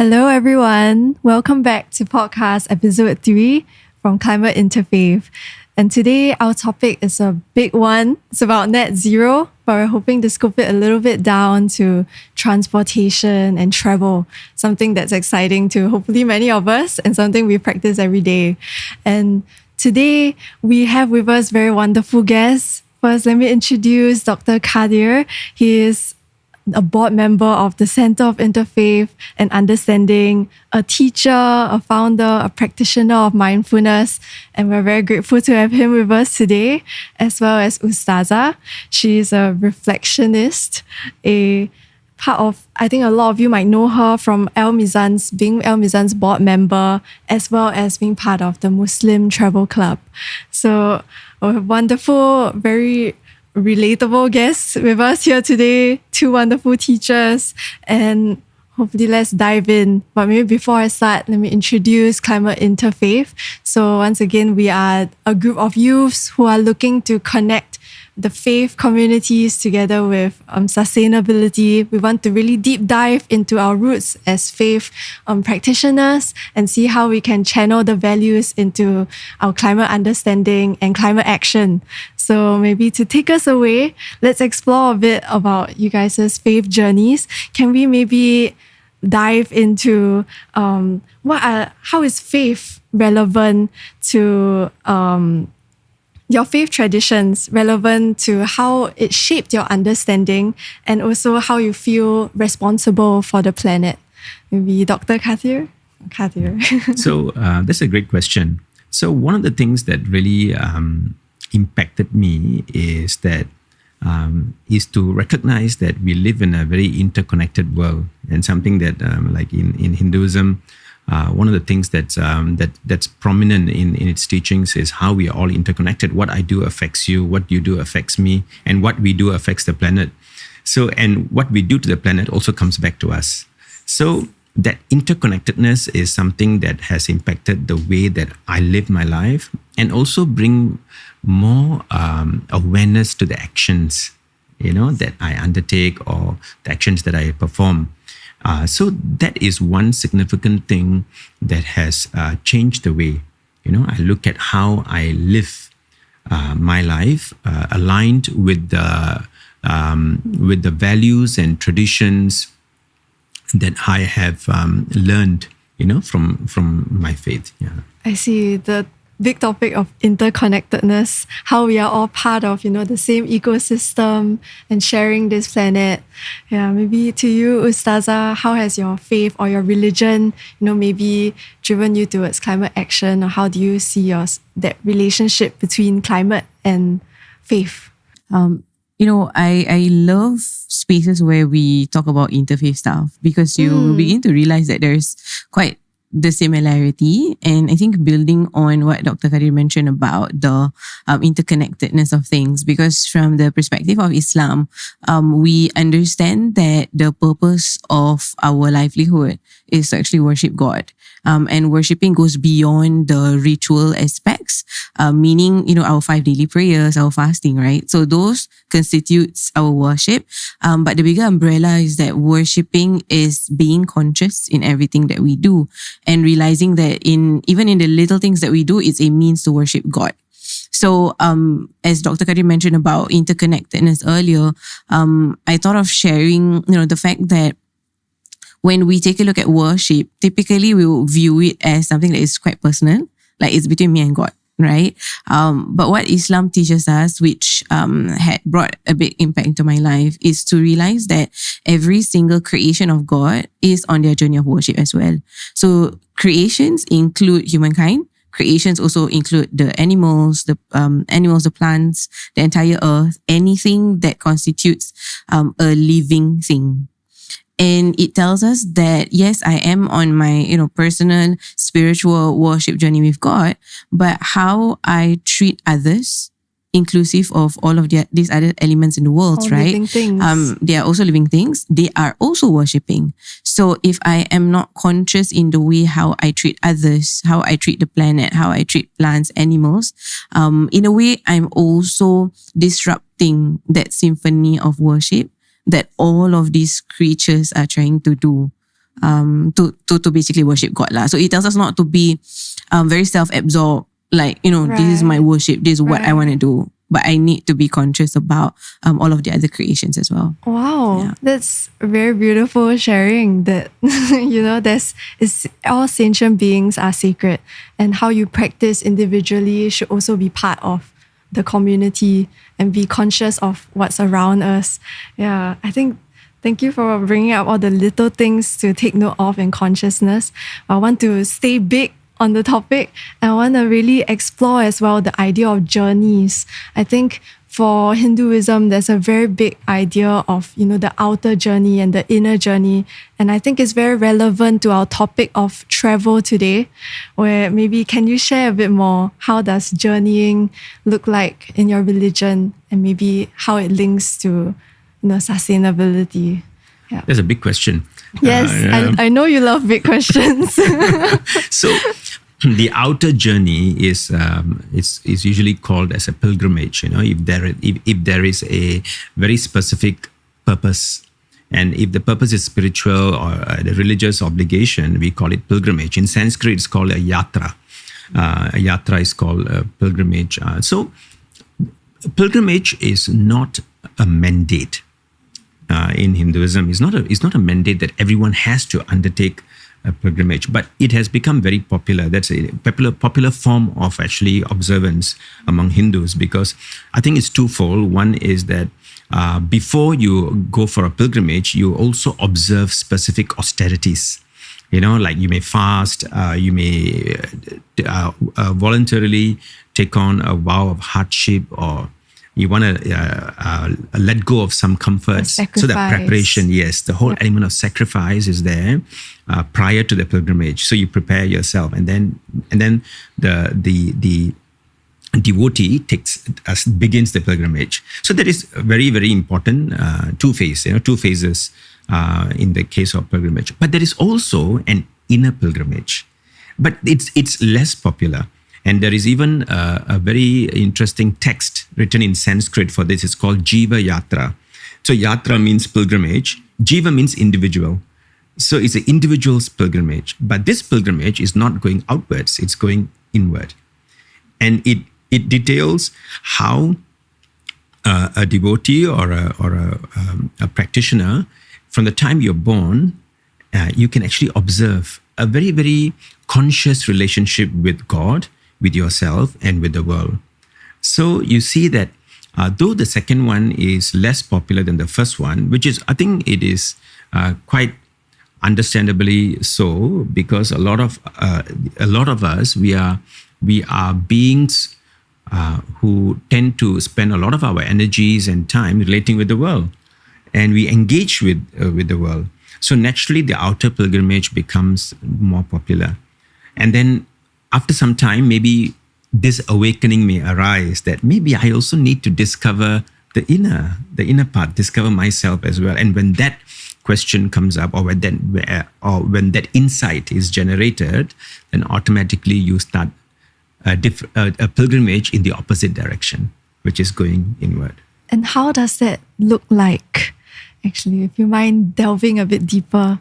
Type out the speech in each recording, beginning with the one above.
Hello, everyone. Welcome back to podcast episode 3 from Climate Interfaith. And today our topic is a big one. It's about net zero, but we're hoping to scope it a little bit down to transportation and travel, something that's exciting to hopefully many of us and something we practice every day. And today we have with us very wonderful guests. First, let me introduce Dr. Kathirasan. He is a board member of the Center of Interfaith and Understanding, a teacher, a founder, a practitioner of mindfulness. And we're very grateful to have him with us today, as well as Ustazah. She's a reflectionist, a part of, I think a lot of you might know her from being Al Mizan's board member, as well as being part of the Muslim Travel Club. So a wonderful, very relatable guests with us here today, two wonderful teachers, and hopefully let's dive in. But maybe before I start, let me introduce Climate Interfaith. So once again, we are a group of youths who are looking to connect the faith communities together with sustainability. We want to really deep dive into our roots as faith practitioners and see how we can channel the values into our climate understanding and climate action. So maybe to take us away, let's explore a bit about you guys' faith journeys. Can we maybe dive into how is faith relevant to your faith traditions, relevant to how it shaped your understanding and also how you feel responsible for the planet? Maybe Dr. Kathir? So that's a great question. So one of the things that really impacted me is to recognize that we live in a very interconnected world, and something that like in Hinduism, one of the things that's prominent in its teachings is how we are all interconnected. What I do affects you, what you do affects me, and what we do affects the planet. So, and what we do to the planet also comes back to us. So that interconnectedness is something that has impacted the way that I live my life, and also bring more awareness to the actions, that I undertake or the actions that I perform. So that is one significant thing that has changed the way, I look at how I live my life, aligned with the values and traditions that I have learned, from my faith. Yeah. I see the big topic of interconnectedness, how we are all part of, the same ecosystem and sharing this planet. Yeah, maybe to you, Ustazah, how has your faith or your religion, maybe driven you towards climate action, or how do you see that relationship between climate and faith? I love spaces where we talk about interfaith stuff, because you begin to realize that there's quite the similarity. And I think building on what Dr. Kadir mentioned about the interconnectedness of things, because from the perspective of Islam, we understand that the purpose of our livelihood is to actually worship God. And worshipping goes beyond the ritual aspects, meaning, our 5 daily prayers, our fasting, right? So those constitutes our worship. But the bigger umbrella is that worshipping is being conscious in everything that we do, and realizing that even in the little things that we do, it's a means to worship God. So, as Dr. Kadir mentioned about interconnectedness earlier, I thought of sharing, the fact that when we take a look at worship, typically we will view it as something that is quite personal, like it's between me and God, right? But what Islam teaches us, which had brought a big impact into my life, is to realize that every single creation of God is on their journey of worship as well. So creations include humankind. Creations also include the animals, the plants, the entire earth, anything that constitutes a living thing. And it tells us that, yes, I am on my, personal spiritual worship journey with God, but how I treat others, inclusive of all of these other elements in the world, all right? Living things. They are also living things. They are also worshipping. So if I am not conscious in the way how I treat others, how I treat the planet, how I treat plants, animals, in a way, I'm also disrupting that symphony of worship that all of these creatures are trying to do to basically worship God lah. So it tells us not to be very self-absorbed. Like, this is my worship. This is what I want to do. But I need to be conscious about all of the other creations as well. Wow, that's very beautiful sharing that, all sentient beings are sacred, and how you practice individually should also be part of the community and be conscious of what's around us. Yeah, thank you for bringing up all the little things to take note of in consciousness. I want to stay big on the topic. I want to really explore as well the idea of journeys. I think for Hinduism, there's a very big idea of, the outer journey and the inner journey. And I think it's very relevant to our topic of travel today, where maybe can you share a bit more? How does journeying look like in your religion, and maybe how it links to, sustainability? Yeah. That's a big question. Yes, I know you love big questions. So the outer journey is usually called as a pilgrimage. If there is a very specific purpose, and if the purpose is spiritual or the religious obligation, we call it pilgrimage. In Sanskrit, it's called a yatra. A yatra is called a pilgrimage. So pilgrimage is not a mandate. In Hinduism, is not a mandate that everyone has to undertake a pilgrimage, but it has become very popular. That's a popular form of actually observance among Hindus, because I think it's twofold. One is that before you go for a pilgrimage, you also observe specific austerities. Like you may fast, you may voluntarily take on a vow of hardship, or you want to let go of some comforts. So that preparation, yes, the whole element of sacrifice is there prior to the pilgrimage. So you prepare yourself, and then the devotee begins the pilgrimage. So that is very, very important. Two phases in the case of pilgrimage. But there is also an inner pilgrimage, but it's less popular. And there is even a very interesting text written in Sanskrit for this. It's called Jiva Yatra. So Yatra means pilgrimage. Jiva means individual. So it's an individual's pilgrimage. But this pilgrimage is not going outwards. It's going inward. And it details how a devotee or a practitioner, from the time you're born, you can actually observe a very, very conscious relationship with God, with yourself, and with the world. So you see that though the second one is less popular than the first one, which is, I think it is quite understandably so, because a lot of us, we are beings who tend to spend a lot of our energies and time relating with the world, and we engage with the world. So naturally, the outer pilgrimage becomes more popular, and then after some time, maybe this awakening may arise that maybe I also need to discover the inner part, discover myself as well. And when that question comes up, or when that insight is generated, then automatically you start a pilgrimage in the opposite direction, which is going inward. And how does that look like? Actually, if you mind delving a bit deeper.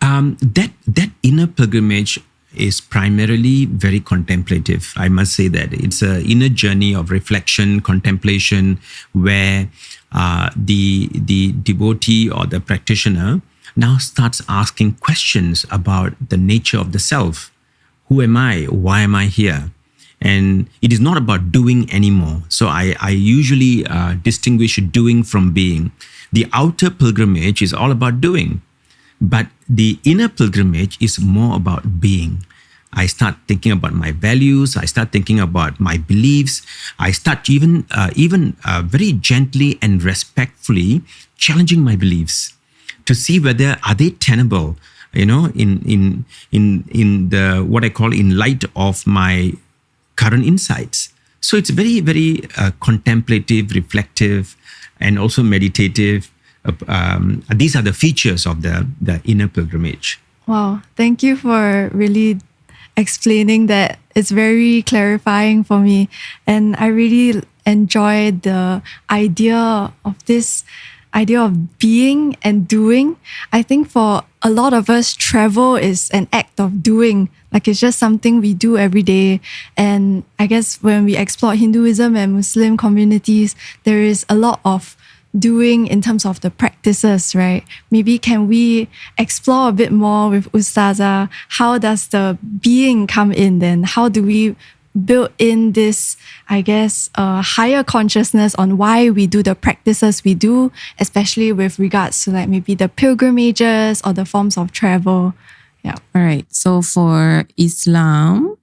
That inner pilgrimage is primarily very contemplative. I must say that it's an inner journey of reflection, contemplation, where the devotee or the practitioner now starts asking questions about the nature of the self. Who am I? Why am I here? And it is not about doing anymore. So I usually distinguish doing from being. The outer pilgrimage is all about doing. But the inner pilgrimage is more about being. I start thinking about my values. I start thinking about my beliefs. I start even very gently and respectfully challenging my beliefs to see whether are they tenable, in the what I call in light of my current insights. So it's very, very contemplative, reflective, and also meditative. These are the features of the inner pilgrimage. Wow, thank you for really explaining that. It's very clarifying for me, and I really enjoy the idea of this idea of being and doing. I think for a lot of us, travel is an act of doing. Like it's just something we do every day. And I guess when we explore Hinduism and Muslim communities, there is a lot of doing in terms of the practices, right? Maybe can we explore a bit more with Ustazah? How does the being come in then? How do we build in this, I guess, higher consciousness on why we do the practices we do, especially with regards to like maybe the pilgrimages or the forms of travel? Yeah. All right. So for Islam,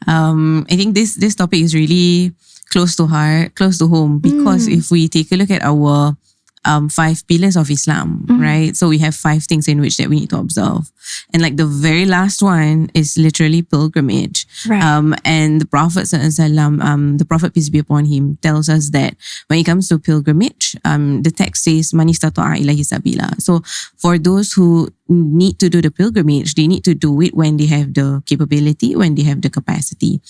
I think this topic is really close to heart, close to home, because if we take a look at our 5 pillars of Islam, right? So we have 5 things in which that we need to observe. And like the very last one is literally pilgrimage. Right. And the Prophet ﷺ, the Prophet, peace be upon him, tells us that when it comes to pilgrimage, the text says, Man istata'a ilahi sabila. So for those who need to do the pilgrimage, they need to do it when they have the capability, when they have the capacity.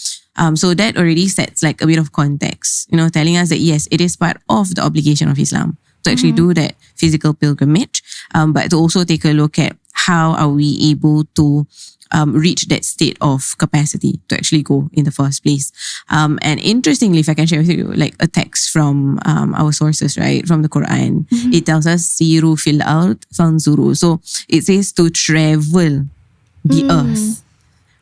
So that already sets like a bit of context, telling us that yes, it is part of the obligation of Islam to actually do that physical pilgrimage, but to also take a look at how are we able to reach that state of capacity to actually go in the first place. And interestingly, if I can share with you like a text from our sources, right, from the Quran, it tells us siru fil ard fanzuru. So it says to travel the earth.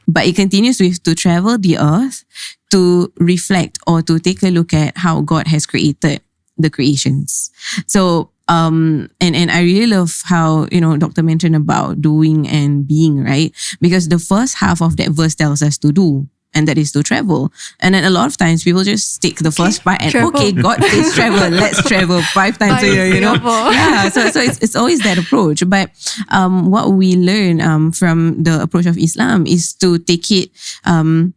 But it continues with to travel the earth to reflect or to take a look at how God has created the creations. So, and I really love how, Doctor mentioned about doing and being, right? Because the first half of that verse tells us to do, and that is to travel. And then a lot of times people just take the first part and, travel. okay, God says travel, let's travel 5 times a year, Yeah, so it's always that approach. But what we learn from the approach of Islam is to take it in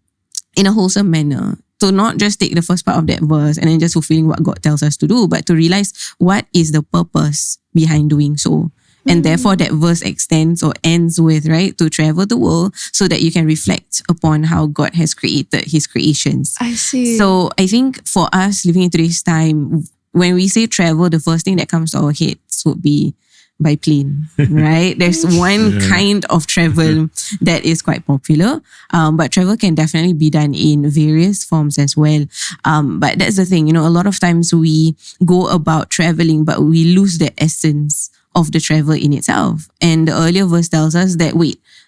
a wholesome manner. So not just take the first part of that verse and then just fulfilling what God tells us to do, but to realize what is the purpose behind doing so. And therefore that verse extends or ends with, right, to travel the world so that you can reflect upon how God has created his creations. I see. So I think for us living in today's time, when we say travel, the first thing that comes to our heads would be by plane, right? There's one kind of travel that is quite popular, but travel can definitely be done in various forms as well. But that's the thing, a lot of times we go about traveling, but we lose the essence of the travel in itself. And the earlier verse tells us that,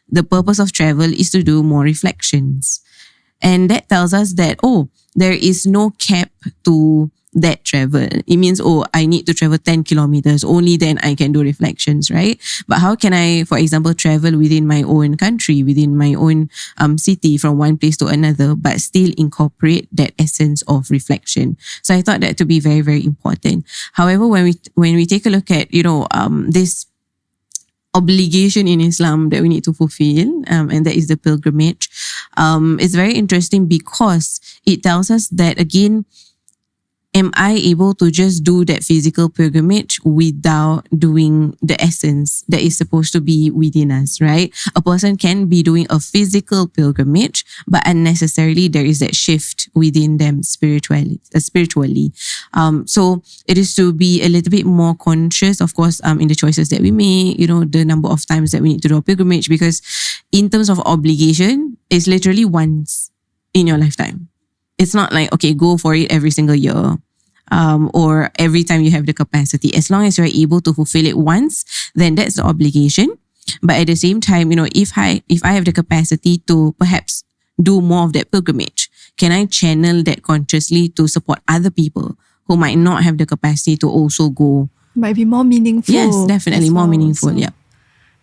the purpose of travel is to do more reflections. And that tells us that, there is no cap to that travel. It means, I need to travel 10 kilometers. Only then I can do reflections, right? But how can I, for example, travel within my own country, within my own city from one place to another, but still incorporate that essence of reflection? So I thought that to be very, very important. However, when we take a look at, this obligation in Islam that we need to fulfill, and that is the pilgrimage, it's very interesting because it tells us that, again, am I able to just do that physical pilgrimage without doing the essence that is supposed to be within us, right? A person can be doing a physical pilgrimage, but unnecessarily there is that shift within them spiritually. So it is to be a little bit more conscious, of course, in the choices that we make, the number of times that we need to do a pilgrimage, because in terms of obligation, it's literally once in your lifetime. It's not like, okay, go for it every single year. Or every time you have the capacity. As long as you're able to fulfill it once, then that's the obligation. But at the same time, if I have the capacity to perhaps do more of that pilgrimage, can I channel that consciously to support other people who might not have the capacity to also go? Might be more meaningful. Yes, definitely more meaningful. So, yeah.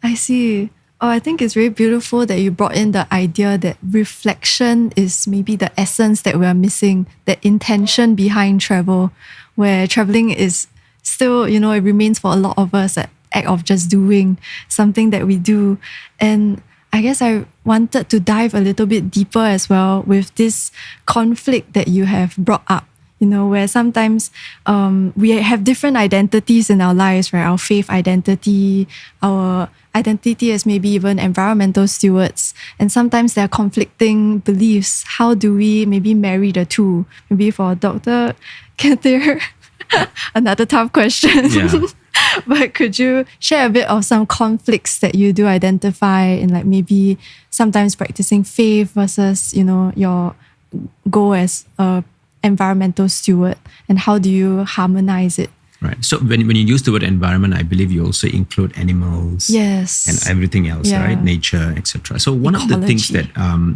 I see. I think it's very beautiful that you brought in the idea that reflection is maybe the essence that we're missing, the intention behind travel, where traveling is still, it remains for a lot of us an act of just doing something that we do. And I guess I wanted to dive a little bit deeper as well with this conflict that you have brought up. Where sometimes we have different identities in our lives, right? Our faith identity, our identity as maybe even environmental stewards. And sometimes there are conflicting beliefs. How do we maybe marry the two? Maybe for Dr. Kathir, another tough question. Yeah. But could you share a bit of some conflicts that you do identify in, like, maybe sometimes practicing faith versus, your goal as a environmental steward, and how do you harmonize it? Right. So when you use the word environment, I believe you also include animals, yes, and everything else, right? Nature, etc. So one of the things that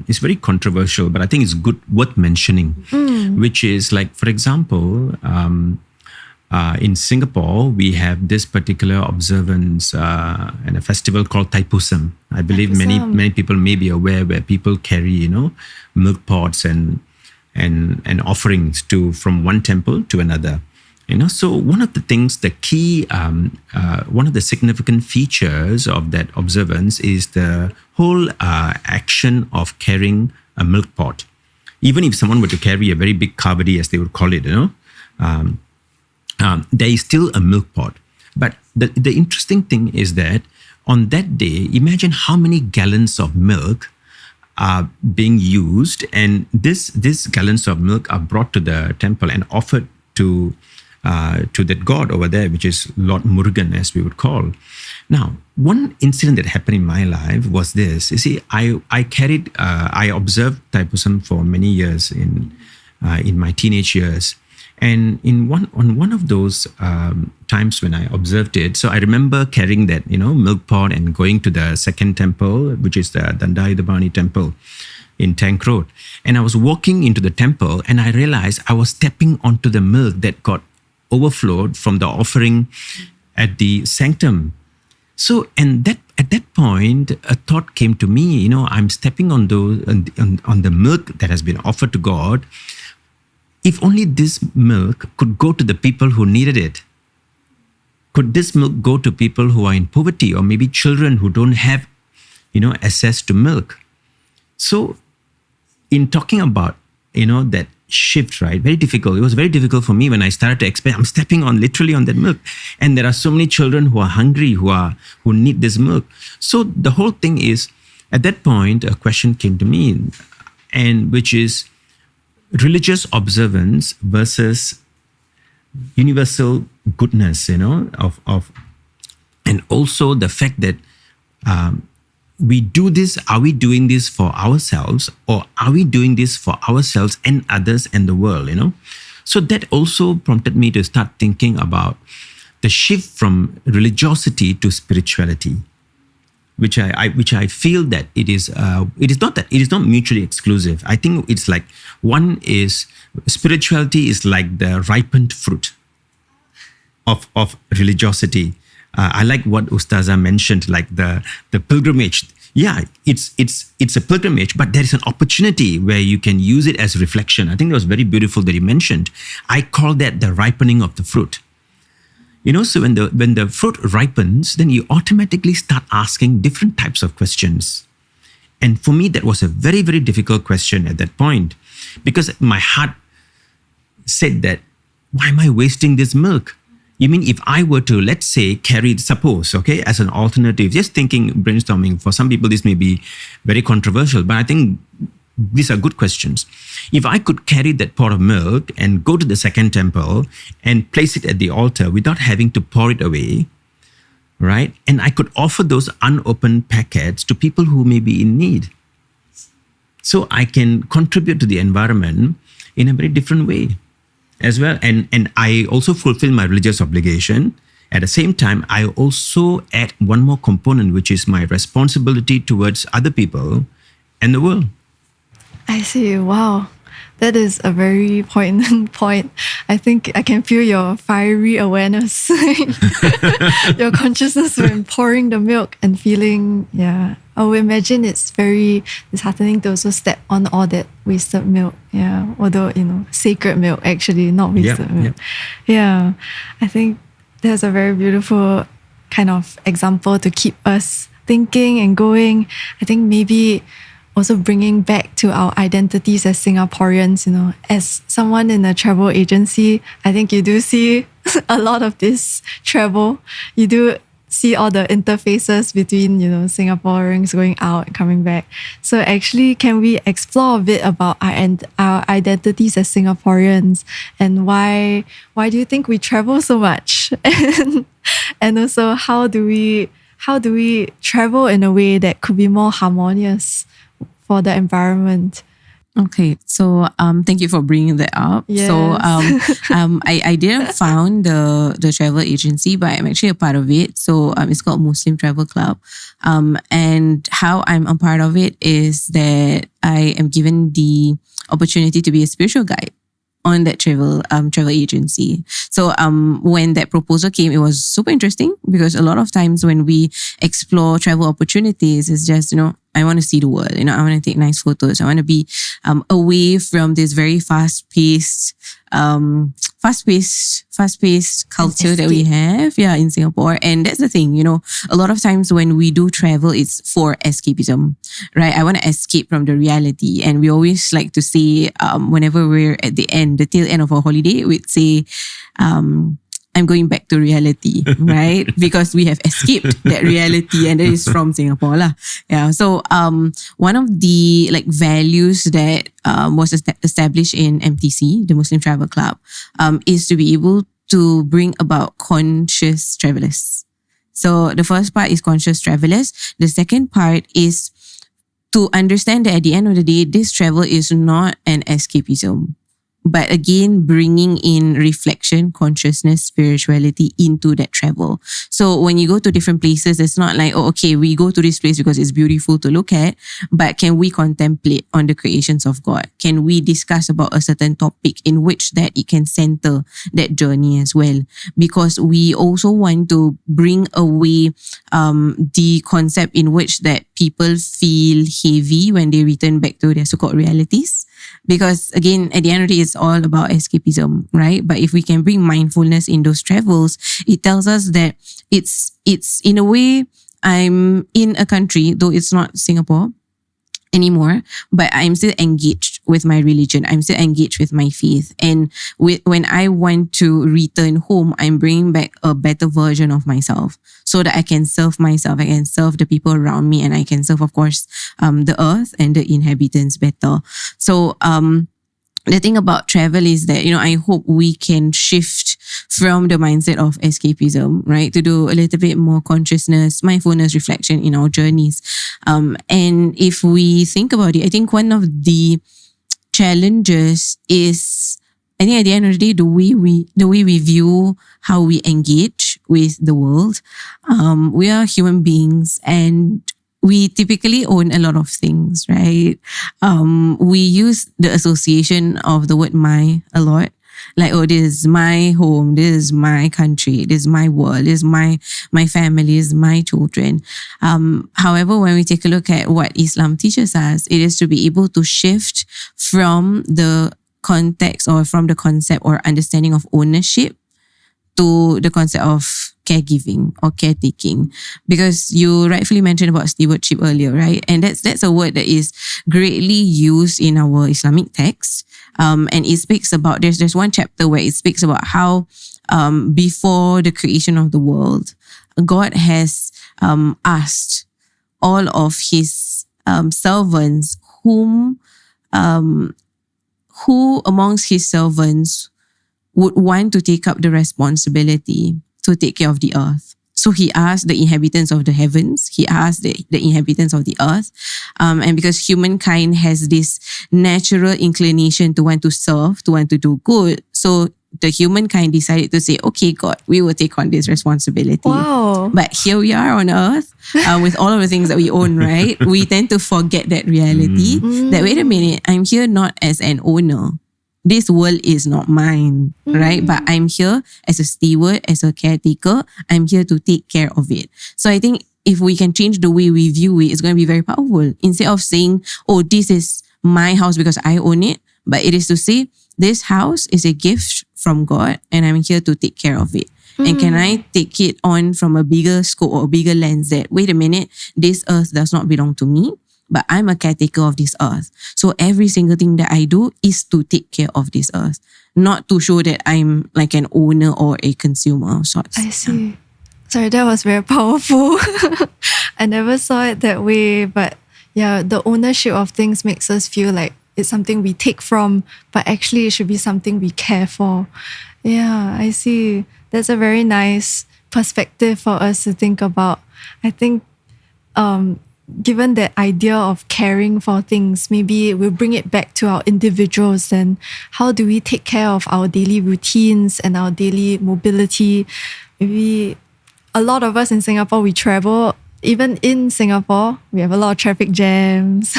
is very controversial, but I think is worth mentioning, which is, like, for example, in Singapore, we have this particular observance and a festival called Thaipusam. I believe many people may be aware, where people carry, milk pots and offerings from one temple to another. So one of the things, the key, one of the significant features of that observance is the whole action of carrying a milk pot. Even if someone were to carry a very big kavadi, as they would call it, there is still a milk pot. But the interesting thing is that on that day, imagine how many gallons of milk are being used, and these gallons of milk are brought to the temple and offered to that god over there, which is Lord Murugan, as we would call. Now, one incident that happened in my life was this. You see, I observed Thaipusam for many years in my teenage years. And on one of those times when I observed it, so I remember carrying that, milk pot and going to the second temple, which is the Dandayudabani temple in Tank Road. And I was walking into the temple, and I realized I was stepping onto the milk that got overflowed from the offering at the sanctum. So, and at that point, a thought came to me, I'm stepping on the milk that has been offered to God. If only this milk could go to the people who needed it. Could this milk go to people who are in poverty, or maybe children who don't have, access to milk? So in talking about, that shift, right? Very difficult. It was very difficult for me when I started to explain. I'm stepping literally on that milk. And there are so many children who are hungry, who need this milk. So the whole thing is, at that point, a question came to me, and which is, religious observance versus universal goodness, of and also the fact that we do this. Are we doing this for ourselves, or are we doing this for ourselves and others and the world? So that also prompted me to start thinking about the shift from religiosity to spirituality, which I feel that it is not mutually exclusive. I think it's like, one is, spirituality is like the ripened fruit of religiosity. I like what Ustazah mentioned, like the pilgrimage. Yeah, it's a pilgrimage, but there is an opportunity where you can use it as reflection. I think that was very beautiful that you mentioned. I call that the ripening of the fruit. So when the fruit ripens, then you automatically start asking different types of questions. And for me, that was a very, very difficult question at that point, because my heart said that, why am I wasting this milk? You mean if I were to, let's say, suppose, as an alternative, just thinking, brainstorming, for some people this may be very controversial, but I think these are good questions. If I could carry that pot of milk and go to the second temple and place it at the altar without having to pour it away, right? And I could offer those unopened packets to people who may be in need. So I can contribute to the environment in a very different way as well. And I also fulfill my religious obligation. At the same time, I also add one more component, which is my responsibility towards other people and the world. I see. Wow. That is a very poignant point. I think I can feel your fiery awareness, your consciousness when pouring the milk and feeling, I would imagine it's very disheartening to also step on all that wasted milk. Yeah. Although, sacred milk, actually, not wasted milk. Yeah. I think that's a very beautiful kind of example to keep us thinking and going. I think maybe also bringing back to our identities as Singaporeans, as someone in a travel agency, I think you do see a lot of this travel. You do see all the interfaces between, Singaporeans going out and coming back. So actually, can we explore a bit about our identities as Singaporeans, and why do you think we travel so much? And also, how do we travel in a way that could be more harmonious for the environment? Okay, so thank you for bringing that up. Yes. So I didn't found the travel agency, but I'm actually a part of it. So it's called Muslim Travel Club. And how I'm a part of it is that I am given the opportunity to be a spiritual guide on that travel agency. So when that proposal came, it was super interesting, because a lot of times when we explore travel opportunities, it's just, I want to see the world. I want to take nice photos. I want to be away from this very fast-paced culture that we have, in Singapore. And that's the thing, a lot of times when we do travel, it's for escapism, right? I want to escape from the reality. And we always like to say, whenever we're at the tail end of our holiday, we'd say, I'm going back to reality, right? Because we have escaped that reality, and that is from Singapore lah. Yeah. So one of the values that was established in MTC, the Muslim Travel Club, is to be able to bring about conscious travelers. So the first part is conscious travelers. The second part is to understand that at the end of the day, this travel is not an escapism, but again, bringing in reflection, consciousness, spirituality into that travel. So when you go to different places, it's not like, we go to this place because it's beautiful to look at, but can we contemplate on the creations of God? Can we discuss about a certain topic in which that it can center that journey as well? Because we also want to bring away the concept in which that people feel heavy when they return back to their so-called realities. Because again, at the end of the day, it's all about escapism, right? But if we can bring mindfulness in those travels, it tells us that it's in a way, I'm in a country, though it's not Singapore anymore, but I'm still engaged with my religion. I'm still engaged with my faith. And when I want to return home, I'm bringing back a better version of myself so that I can serve myself, I can serve the people around me, and I can serve, of course, the earth and the inhabitants better. So the thing about travel is that, I hope we can shift from the mindset of escapism, right? To do a little bit more consciousness, mindfulness, reflection in our journeys. And if we think about it, I think one of the challenges is, I think at the end of the day, the way we view how we engage with the world. We are human beings, and we typically own a lot of things, right? We use the association of the word my a lot. Like, this is my home, this is my country, this is my world, this is my family, this is my children. However, when we take a look at what Islam teaches us, it is to be able to shift from the context or from the concept or understanding of ownership to the concept of caregiving or caretaking. Because you rightfully mentioned about stewardship earlier, right? And that's a word that is greatly used in our Islamic text. And it speaks about, there's one chapter where it speaks about how before the creation of the world, God has asked all of his servants who amongst his servants would want to take up the responsibility to take care of the earth. So he asked the inhabitants of the heavens, he asked the inhabitants of the earth. And because humankind has this natural inclination to want to serve, to want to do good, so the humankind decided to say, okay, God, we will take on this responsibility. Wow. But here we are on earth with all of the things that we own, right? We tend to forget that reality, that wait a minute, I'm here not as an owner. This world is not mine, right? But I'm here as a steward, as a caretaker. I'm here to take care of it. So I think if we can change the way we view it, it's going to be very powerful. Instead of saying, this is my house because I own it, but it is to say, this house is a gift from God and I'm here to take care of it. And can I take it on from a bigger scope or a bigger lens that, wait a minute, this earth does not belong to me, but I'm a caretaker of this earth. So every single thing that I do is to take care of this earth, not to show that I'm like an owner or a consumer of sorts. I see. Sorry, that was very powerful. I never saw it that way, but yeah, the ownership of things makes us feel like it's something we take from, but actually it should be something we care for. Yeah, I see. That's a very nice perspective for us to think about. I think given that idea of caring for things, maybe we'll bring it back to our individuals. Then how do we take care of our daily routines and our daily mobility? Maybe a lot of us in Singapore, we travel. Even in Singapore, we have a lot of traffic jams.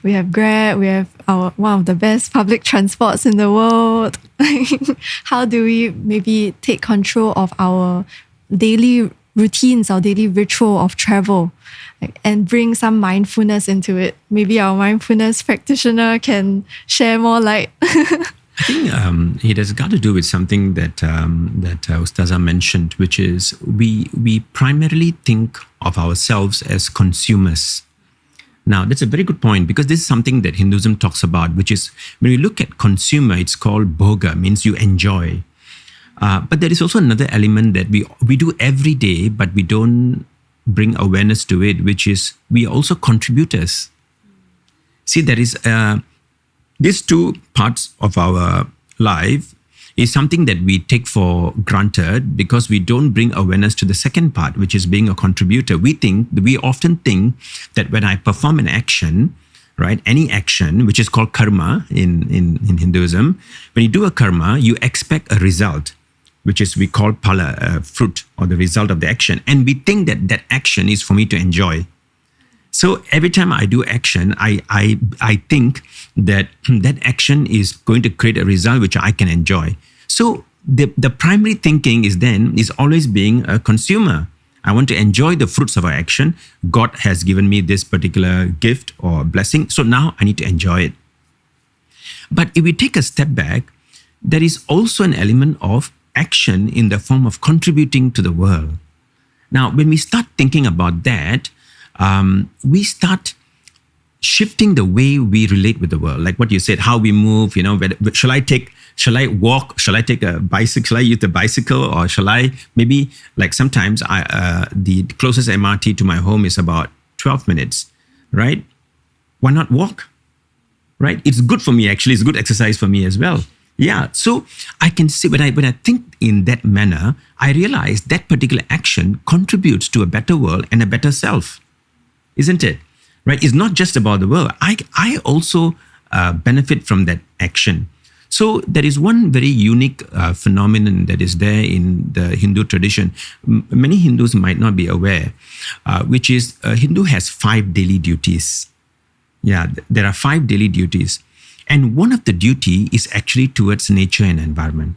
We have Grab, we have one of the best public transports in the world. How do we maybe take control of our daily routines, our daily ritual of travel, and bring some mindfulness into it? Maybe our mindfulness practitioner can share more light. I think it has got to do with something that Ustazah mentioned, which is we primarily think of ourselves as consumers. Now, that's a very good point, because this is something that Hinduism talks about, which is when you look at consumer, it's called bhoga, means you enjoy. But there is also another element that we do every day, but we don't bring awareness to it, which is we are also contributors. See, there is these two parts of our life is something that we take for granted because we don't bring awareness to the second part, which is being a contributor. We often think that when I perform an action, right, any action, which is called karma in Hinduism, when you do a karma, you expect a result, which is we call phala, fruit, or the result of the action. And we think that that action is for me to enjoy. So every time I do action, I think that that action is going to create a result which I can enjoy. So the primary thinking is always being a consumer. I want to enjoy the fruits of our action. God has given me this particular gift or blessing, so now I need to enjoy it. But if we take a step back, there is also an element of action in the form of contributing to the world. Now, when we start thinking about that, we start shifting the way we relate with the world. Like what you said, how we move, shall I walk? Shall I take a bicycle? Shall I use the bicycle? Or shall I maybe, like sometimes the closest MRT to my home is about 12 minutes, right? Why not walk, right? It's good for me, actually. It's good exercise for me as well. Yeah, so I can see when I think in that manner, I realize that particular action contributes to a better world and a better self. Isn't it? Right? It's not just about the world. I also benefit from that action. So there is one very unique phenomenon that is there in the Hindu tradition. Many Hindus might not be aware, which is a Hindu has 5 daily duties. Yeah, there are 5 daily duties. And one of the duty is actually towards nature and environment.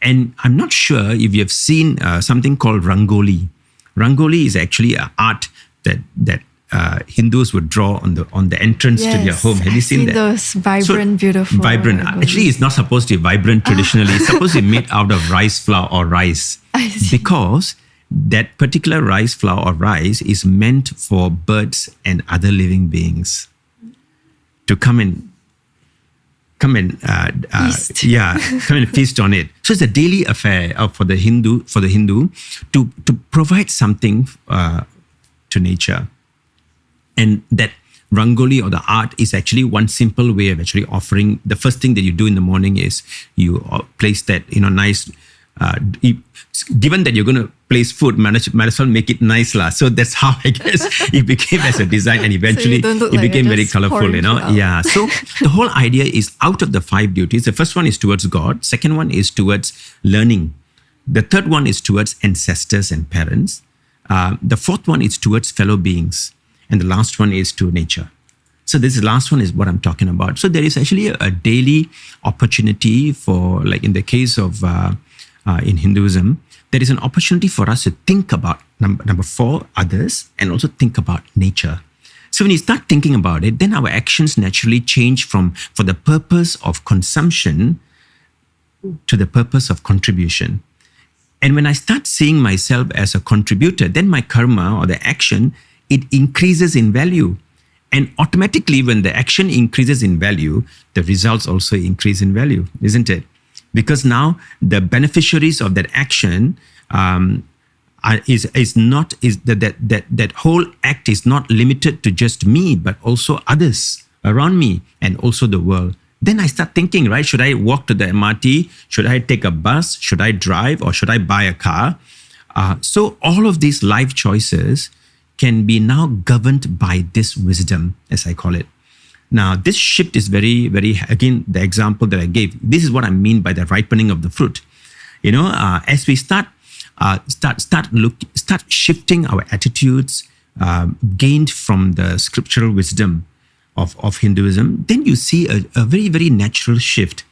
And I'm not sure if you have seen something called Rangoli. Rangoli is actually an art that Hindus would draw on the entrance to their home. Have you seen that? Those vibrant, beautiful. Vibrant. Rangolis. Actually, it's not supposed to be vibrant traditionally. It's supposed to be made out of rice flour or rice. I see. Because that particular rice flour or rice is meant for birds and other living beings to come and feast. come and feast on it. So it's a daily affair for the Hindu to provide something to nature. And that Rangoli or the art is actually one simple way of actually offering. The first thing that you do in the morning is you place that nice. Given that you're going to place food, might as well make it nice lah. So that's how I guess it became as a design, and eventually it became very colorful. Yeah. So the whole idea is out of the 5 duties. The first one is towards God. Second one is towards learning. The third one is towards ancestors and parents. The fourth one is towards fellow beings. And the last one is to nature. So this last one is what I'm talking about. So there is actually a daily opportunity for, like in the case of in Hinduism, there is an opportunity for us to think about number 4, others, and also think about nature. So when you start thinking about it, then our actions naturally change for the purpose of consumption to the purpose of contribution. And when I start seeing myself as a contributor, then my karma or the action, it increases in value. And automatically when the action increases in value, the results also increase in value, isn't it? Because now the beneficiaries of that action that whole act is not limited to just me, but also others around me and also the world. Then I start thinking, right? Should I walk to the MRT? Should I take a bus? Should I drive, or should I buy a car? So all of these life choices can be now governed by this wisdom, as I call it. Now, this shift is very, very, again, the example that I gave, this is what I mean by the ripening of the fruit. As we start shifting our attitudes, gained from the scriptural wisdom of Hinduism, then you see a very, very natural shift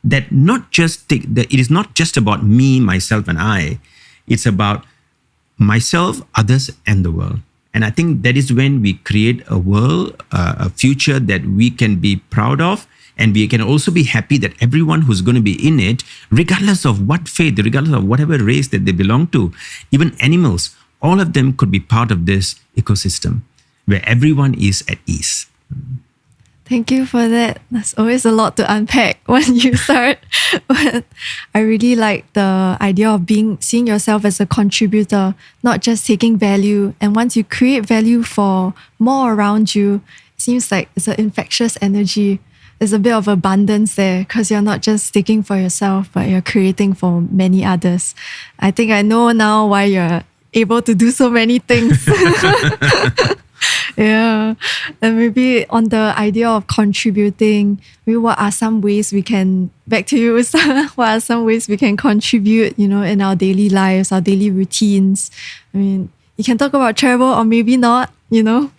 that it is not just about me, myself, and I. It's about myself, others, and the world. And I think that is when we create a world, a future that we can be proud of, and we can also be happy that everyone who's going to be in it, regardless of what faith, regardless of whatever race that they belong to, even animals, all of them could be part of this ecosystem where everyone is at ease. Thank you for that. There's always a lot to unpack when you start. But I really like the idea of seeing yourself as a contributor, not just taking value. And once you create value for more around you, it seems like it's an infectious energy. There's a bit of abundance there because you're not just taking for yourself, but you're creating for many others. I think I know now why you're able to do so many things. Yeah. And maybe on the idea of contributing, maybe what are some ways we can, back to you, what are some ways we can contribute, in our daily lives, our daily routines? I mean, you can talk about travel or maybe not,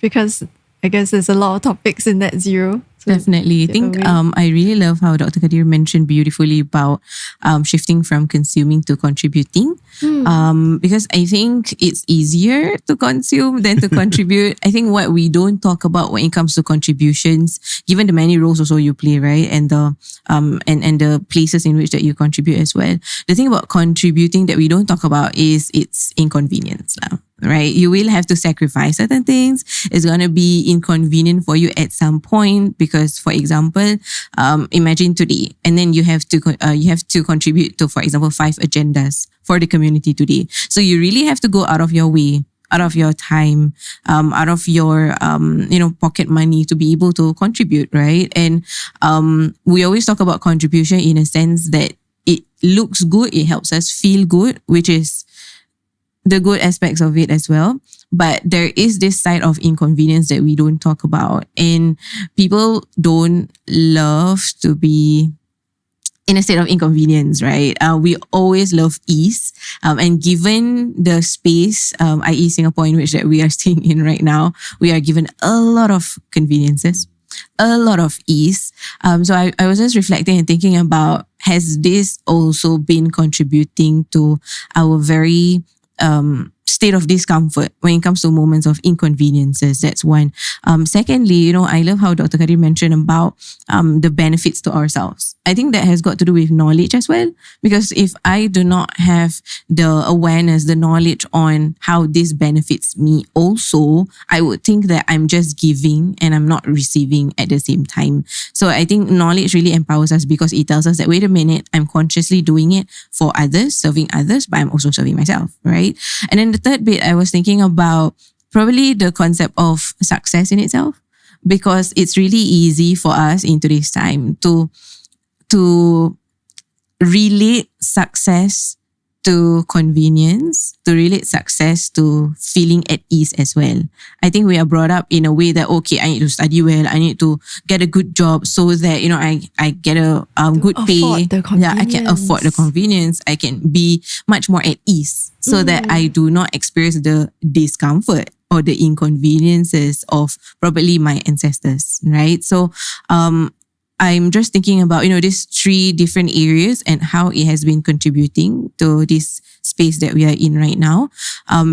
because I guess there's a lot of topics in net zero. So definitely. I think I really love how Dr. Kadir mentioned beautifully about shifting from consuming to contributing. Because I think it's easier to consume than to contribute. I think what we don't talk about when it comes to contributions, given the many roles also you play, right? And the and the places in which that you contribute as well. The thing about contributing that we don't talk about is its inconvenience now. Right? You will have to sacrifice certain things. It's going to be inconvenient for you at some point because, for example, imagine today, and then you have to contribute to, for example, 5 agendas for the community today. So you really have to go out of your way, out of your time, out of your pocket money to be able to contribute, right? And we always talk about contribution in a sense that it looks good, it helps us feel good, which is the good aspects of it as well. But there is this side of inconvenience that we don't talk about. And people don't love to be in a state of inconvenience, right? We always love ease. And given the space, i.e. Singapore, in which that we are staying in right now, we are given a lot of conveniences, a lot of ease. So I was just reflecting and thinking about, has this also been contributing to our very state of discomfort when it comes to moments of inconveniences? That's one. Secondly, I love how Dr. Kadir mentioned about the benefits to ourselves. I think that has got to do with knowledge as well. Because if I do not have the awareness, the knowledge on how this benefits me also, I would think that I'm just giving and I'm not receiving at the same time. So I think knowledge really empowers us because it tells us that, wait a minute, I'm consciously doing it for others, serving others, but I'm also serving myself, right? And then the third bit, I was thinking about probably the concept of success in itself, because it's really easy for us in today's time to relate success to convenience, to relate success to feeling at ease as well. I think we are brought up in a way that, okay, I need to study well, I need to get a good job so that, I get a good pay. Yeah, I can afford the convenience. I can be much more at ease so that I do not experience the discomfort or the inconveniences of probably my ancestors, right? So, I'm just thinking about, these 3 different areas and how it has been contributing to this space that we are in right now.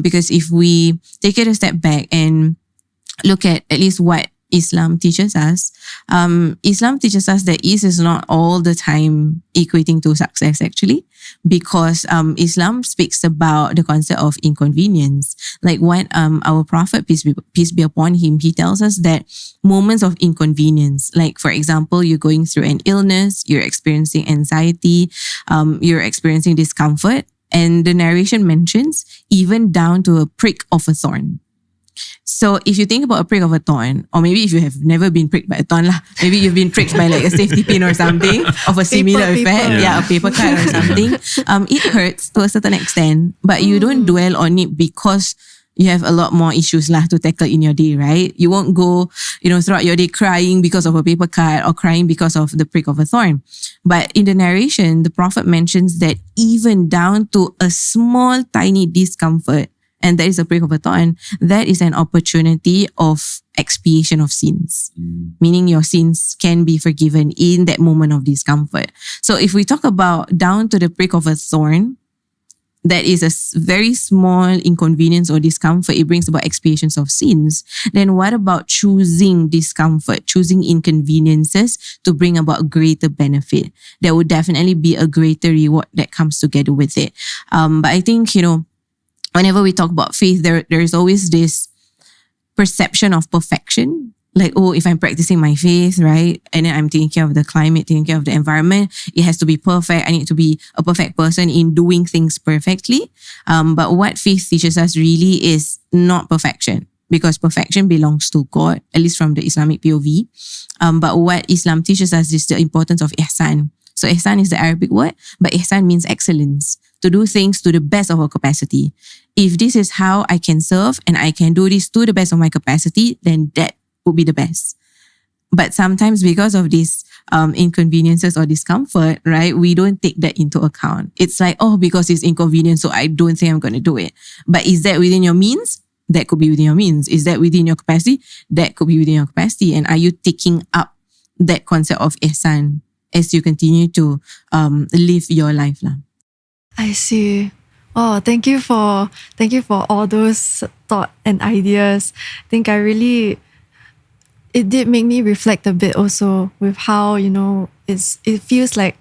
Because if we take it a step back and look at least what Islam teaches us, Islam teaches us that ease is not all the time equating to success actually, because Islam speaks about the concept of inconvenience. Like what our Prophet, peace be upon him, he tells us that moments of inconvenience, like for example, you're going through an illness, you're experiencing anxiety, you're experiencing discomfort, And the narration mentions even down to a prick of a thorn. So if you think about a prick of a thorn, or maybe if you have never been pricked by a thorn, maybe you've been pricked by like a safety pin or something of a similar effect. Yeah, a paper cut or something. It hurts to a certain extent, but you don't dwell on it because you have a lot more issues to tackle in your day, right? You won't go, throughout your day crying because of a paper cut or crying because of the prick of a thorn. But in the narration, the Prophet mentions that even down to a small, tiny discomfort, and that is a prick of a thorn, that is an opportunity of expiation of sins. Meaning your sins can be forgiven in that moment of discomfort. So if we talk about down to the prick of a thorn, that is a very small inconvenience or discomfort. It brings about expiations of sins. Then what about choosing discomfort, choosing inconveniences to bring about greater benefit? There would definitely be a greater reward that comes together with it. But I think, whenever we talk about faith, there is always this perception of perfection. Like, if I'm practicing my faith, right? And then I'm taking care of the climate, taking care of the environment, it has to be perfect. I need to be a perfect person in doing things perfectly. But what faith teaches us really is not perfection, because perfection belongs to God, at least from the Islamic POV. But what Islam teaches us is the importance of ihsan. So ihsan is the Arabic word, but ihsan means excellence. To do things to the best of our capacity. If this is how I can serve and I can do this to the best of my capacity, then that would be the best. But sometimes because of these inconveniences or discomfort, right, we don't take that into account. It's like, because it's inconvenient, so I don't think I'm going to do it. But is that within your means? That could be within your means. Is that within your capacity? That could be within your capacity. And are you taking up that concept of ihsan as you continue to live your life? I see. Oh, thank you for all those thought and ideas. I think it did make me reflect a bit also with how, it feels like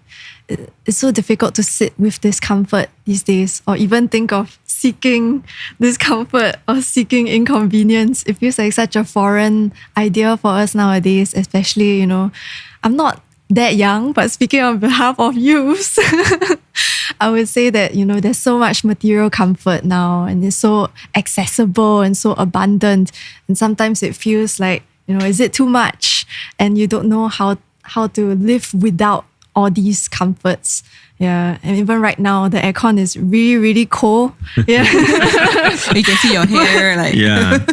it's so difficult to sit with discomfort these days, or even think of seeking discomfort or seeking inconvenience. It feels like such a foreign idea for us nowadays, especially, I'm not that young, but speaking on behalf of youths, I would say that, there's so much material comfort now, and it's so accessible and so abundant. And sometimes it feels like, is it too much? And you don't know how to live without all these comforts. Yeah. And even right now, the aircon is really, really cold. Yeah. You can see your hair. Yeah.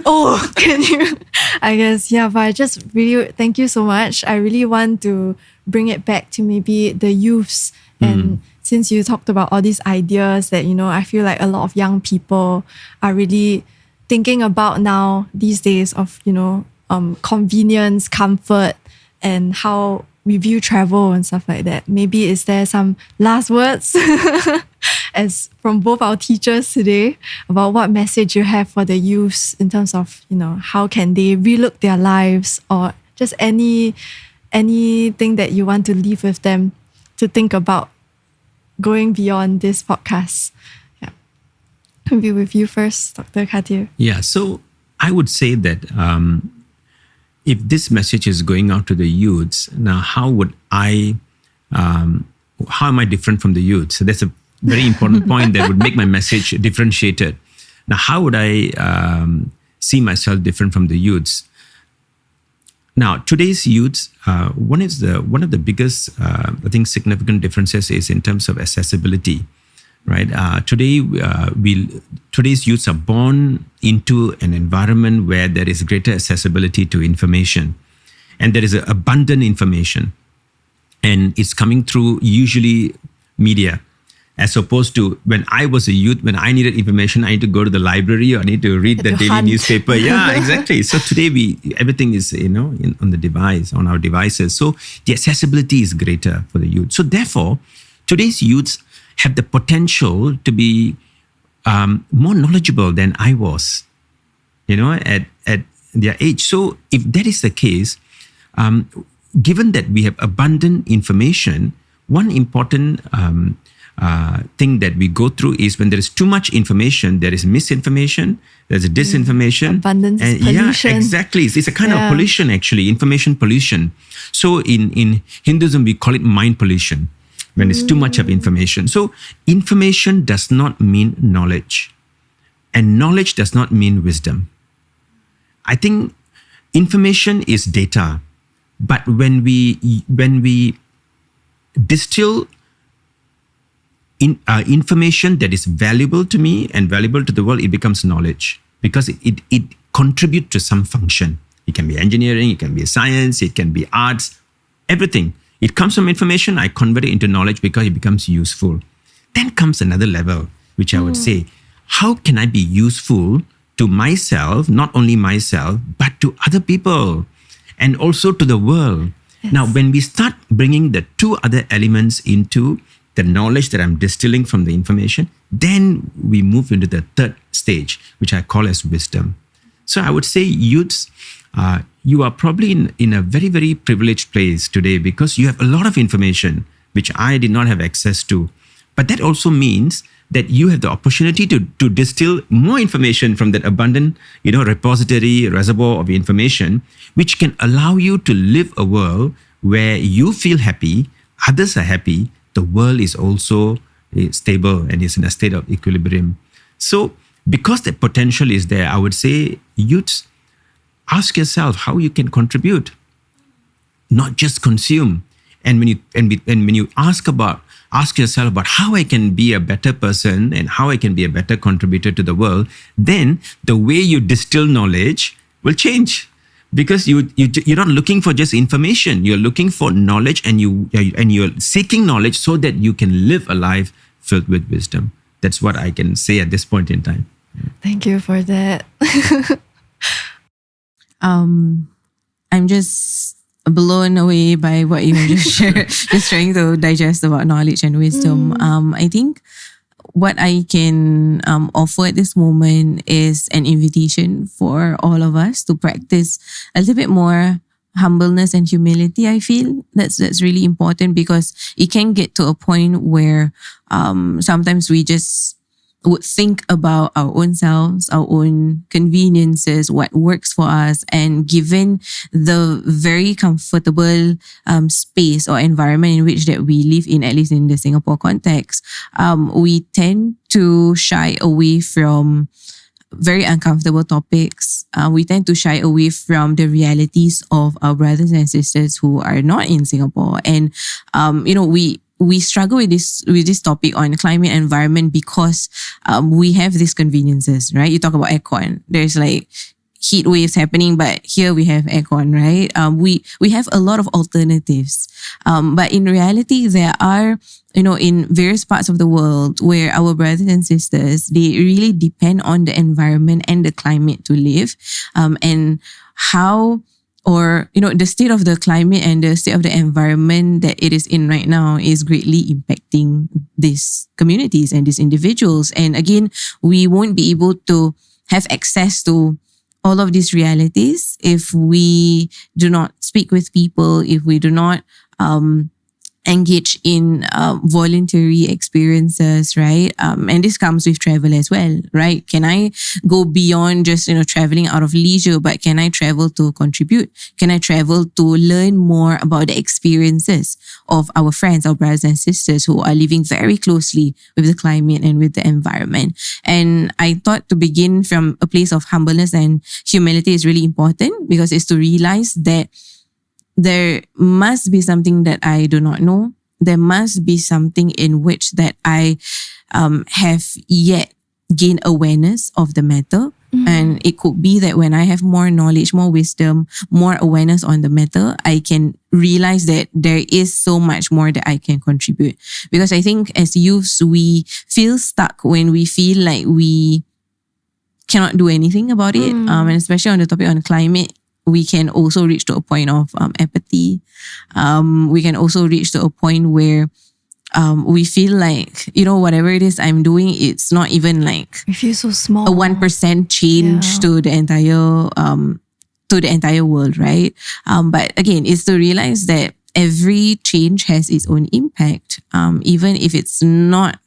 Can you? I guess, yeah. But I just really, thank you so much. I really want to bring it back to maybe the youths. And since you talked about all these ideas that, I feel like a lot of young people are really thinking about now these days of, convenience, comfort, and how we view travel and stuff like that. Maybe is there some last words as from both our teachers today about what message you have for the youths in terms of, how can they relook their lives, or just anything that you want to leave with them to think about going beyond this podcast? Yeah. Maybe with you first, Dr. Kathir. Yeah, so I would say that if this message is going out to the youths, now how am I different from the youths? So that's a very important point that would make my message differentiated. Now, how would I see myself different from the youths? Now, today's youths, one of the biggest, significant differences is in terms of accessibility, right? Today's youths are born into an environment where there is greater accessibility to information, and there is abundant information, and it's coming through usually media. As opposed to when I was a youth, when I needed information, I need to go to the library or I need to read the daily newspaper. Yeah, exactly. So today everything is, on the device, on our devices. So the accessibility is greater for the youth. So therefore, today's youths have the potential to be more knowledgeable than I was, at their age. So if that is the case, given that we have abundant information, one important thing that we go through is when there is too much information, there is misinformation, there's a disinformation. Abundance is pollution. Yeah, exactly. It's a kind of pollution, actually, information pollution. So in Hinduism, we call it mind pollution. when it's too much of information. So information does not mean knowledge, and knowledge does not mean wisdom. I think information is data, but when we distill information that is valuable to me and valuable to the world, it becomes knowledge, because it contributes to some function. It can be engineering, it can be science, it can be arts, everything. It comes from information, I convert it into knowledge because it becomes useful. Then comes another level, which I would say, how can I be useful to myself, not only myself, but to other people and also to the world? Yes. Now, when we start bringing the two other elements into the knowledge that I'm distilling from the information, then we move into the third stage, which I call as wisdom. So I would say youths, you are probably in a very, very privileged place today because you have a lot of information, which I did not have access to. But that also means that you have the opportunity to distill more information from that abundant, repository, reservoir of information, which can allow you to live a world where you feel happy, others are happy, the world is also stable and is in a state of equilibrium. So because the potential is there, I would say, youths, ask yourself how you can contribute, not just consume. And when you ask yourself about how I can be a better person and how I can be a better contributor to the world, then the way you distill knowledge will change. Because you're not looking for just information, you're looking for knowledge, and you're seeking knowledge so that you can live a life filled with wisdom. That's what I can say at this point in time. Thank you for that. I'm just blown away by what you just shared. Just trying to digest about knowledge and wisdom. I think what I can offer at this moment is an invitation for all of us to practice a little bit more humbleness and humility. I feel that's really important, because it can get to a point where sometimes we just would think about our own selves, our own conveniences, what works for us. And given the very comfortable space or environment in which that we live in, at least in the Singapore context, we tend to shy away from very uncomfortable topics. We tend to shy away from the realities of our brothers and sisters who are not in Singapore. And, we struggle with this topic on climate and environment because we have these conveniences, right? You talk about aircon. There's like heat waves happening, but here we have aircon, right? We have a lot of alternatives. But in reality, there are, in various parts of the world where our brothers and sisters, they really depend on the environment and the climate to live. And how, or, the state of the climate and the state of the environment that it is in right now is greatly impacting these communities and these individuals. And again, we won't be able to have access to all of these realities if we do not speak with people, if we do not engage in voluntary experiences, right? And this comes with travel as well, right? Can I go beyond just, traveling out of leisure, but can I travel to contribute? Can I travel to learn more about the experiences of our friends, our brothers and sisters who are living very closely with the climate and with the environment? And I thought to begin from a place of humbleness and humility is really important, because it's to realize that there must be something that I do not know. There must be something in which that I have yet gained awareness of the matter. And it could be that when I have more knowledge, more wisdom, more awareness on the matter, I can realize that there is so much more that I can contribute. Because I think as youths, we feel stuck when we feel like we cannot do anything about it. And especially on the topic on climate, we can also reach to a point of apathy. We can also reach to a point where we feel like, whatever it is I'm doing, it's not even like we feel so small. A 1% change to the entire world, right? But again, it's to realize that every change has its own impact, even if it's not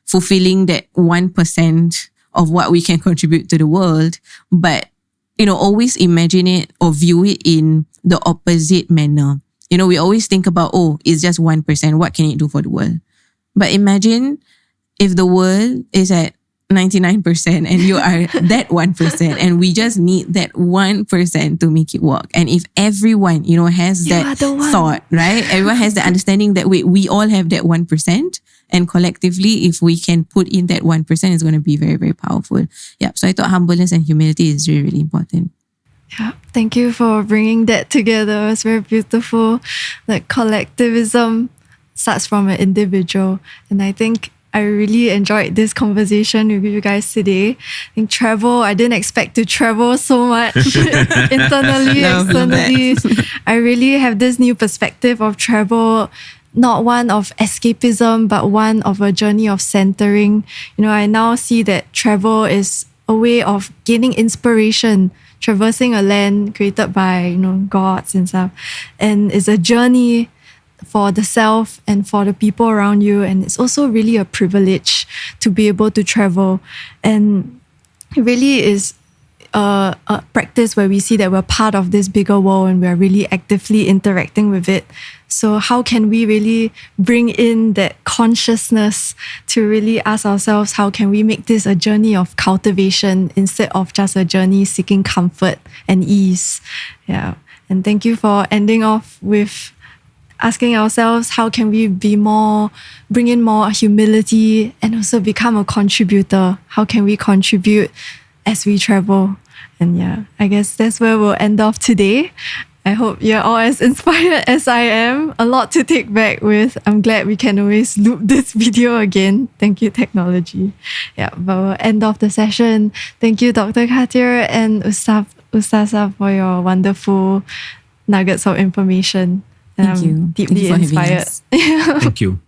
fulfilling that 1% of what we can contribute to the world. But always imagine it or view it in the opposite manner. we always think about, it's just 1%. What can it do for the world? But imagine if the world is at 99% and you are that 1%, and we just need that 1% to make it work. And if everyone, has that thought, right? Everyone has the understanding that we all have that 1%, and collectively, if we can put in that 1%, it's going to be very, very powerful. Yeah. So I thought humbleness and humility is really, really important. Yeah, thank you for bringing that together. It's very beautiful. Like collectivism starts from an individual, and I think I really enjoyed this conversation with you guys today. I think travel, I didn't expect to travel so much internally, externally. I really have this new perspective of travel, not one of escapism, but one of a journey of centering. I now see that travel is a way of gaining inspiration, traversing a land created by, gods and stuff. And it's a journey for the self and for the people around you. And it's also really a privilege to be able to travel. And it really is a practice where we see that we're part of this bigger world and we're really actively interacting with it. So how can we really bring in that consciousness to really ask ourselves, how can we make this a journey of cultivation instead of just a journey seeking comfort and ease? Yeah. And thank you for ending off with asking ourselves, how can we bring in more humility and also become a contributor? How can we contribute as we travel? And yeah, I guess that's where we'll end off today. I hope you're all as inspired as I am. A lot to take back with. I'm glad we can always loop this video again. Thank you, technology. Yeah, but we'll end off the session. Thank you, Dr. Kathir and Ustazah, for your wonderful nuggets of information. Thank you. Deeply Thank you for having inspired. us. Thank you.